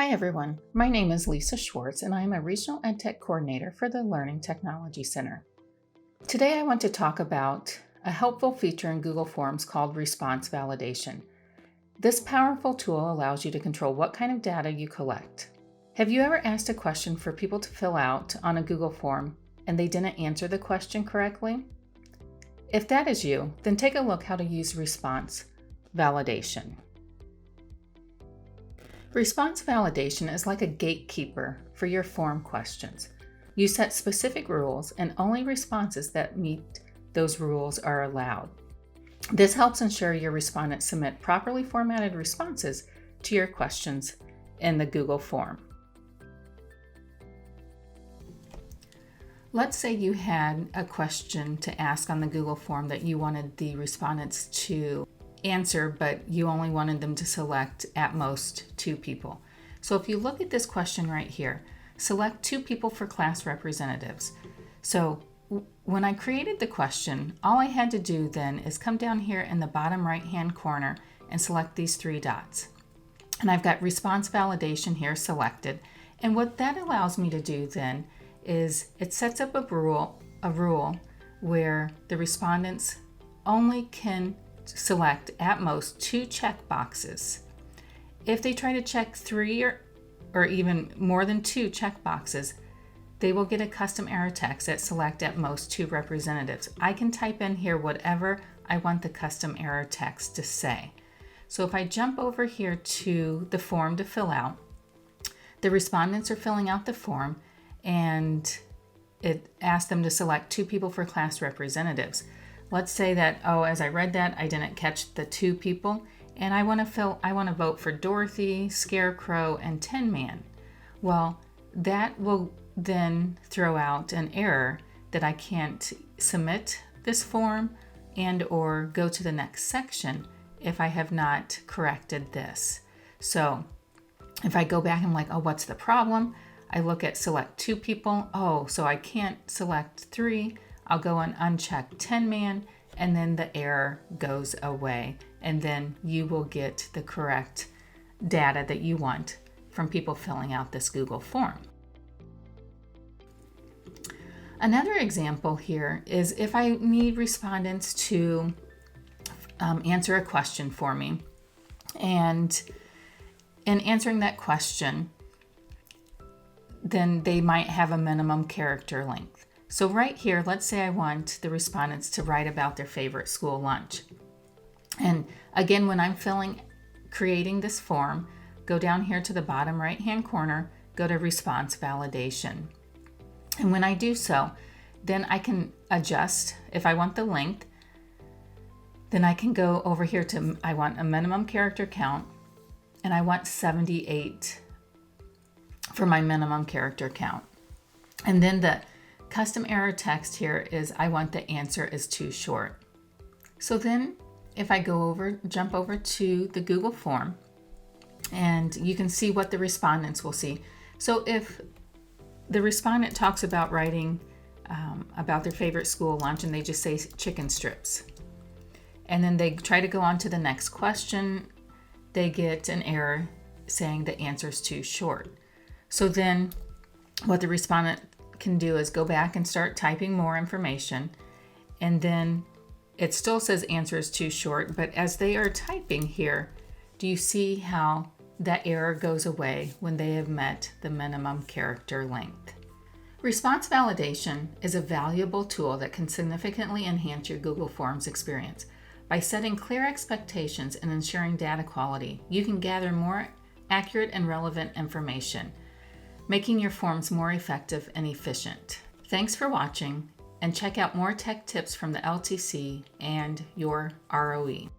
Hi everyone, my name is Lisa Schwartz and I am a Regional EdTech Coordinator for the Learning Technology Center. Today I want to talk about a helpful feature in Google Forms called response validation. This powerful tool allows you to control what kind of data you collect. Have you ever asked a question for people to fill out on a Google form and they didn't answer the question correctly? If that is you, then take a look how to use response validation. Response validation is like a gatekeeper for your form questions. You set specific rules and only responses that meet those rules are allowed. This helps ensure your respondents submit properly formatted responses to your questions in the Google form. Let's say you had a question to ask on the Google form that you wanted the respondents to answer, but you only wanted them to select at most 2 people. So if you look at this question right here, select 2 people for class representatives. So when I created the question, all I had to do then is come down here in the bottom right hand corner and select these 3 dots. And I've got response validation here selected. And what that allows me to do then is it sets up a rule where the respondents only can select at most 2 checkboxes. If they try to check 3 or even more than 2 checkboxes, they will get a custom error text that select at most 2 representatives. I can type in here whatever I want the custom error text to say. So if I jump over here to the form to fill out, the respondents are filling out the form and it asks them to select 2 people for class representatives. Let's say that, as I read that, I didn't catch the 2 people, and I want to vote for Dorothy, Scarecrow, and Tin Man. Well, that will then throw out an error that I can't submit this form and or go to the next section if I have not corrected this. So if I go back and I'm like, what's the problem? I look at select 2 people. So I can't select 3. I'll go and uncheck Tin Man, and then the error goes away. And then you will get the correct data that you want from people filling out this Google form. Another example here is if I need respondents to answer a question for me. And in answering that question, then they might have a minimum character length. So right here, let's say I want the respondents to write about their favorite school lunch. And again, when I'm creating this form, go down here to the bottom right-hand corner, go to response validation. And when I do so, then I can adjust if I want the length. Then I can go over here to, I want a minimum character count, and I want 78 for my minimum character count. And then the custom error text here is I want the answer is too short. So then if I jump over to the Google form, and you can see what the respondents will see. So if the respondent talks about writing about their favorite school lunch and they just say chicken strips, and then they try to go on to the next question, they get an error saying the answer is too short. So then what the respondent can do is go back and start typing more information, and then it still says answer is too short, but as they are typing here, do you see how that error goes away when they have met the minimum character length? Response validation is a valuable tool that can significantly enhance your Google Forms experience. By setting clear expectations and ensuring data quality, you can gather more accurate and relevant information, making your forms more effective and efficient. Thanks for watching, and check out more tech tips from the LTC and your ROE.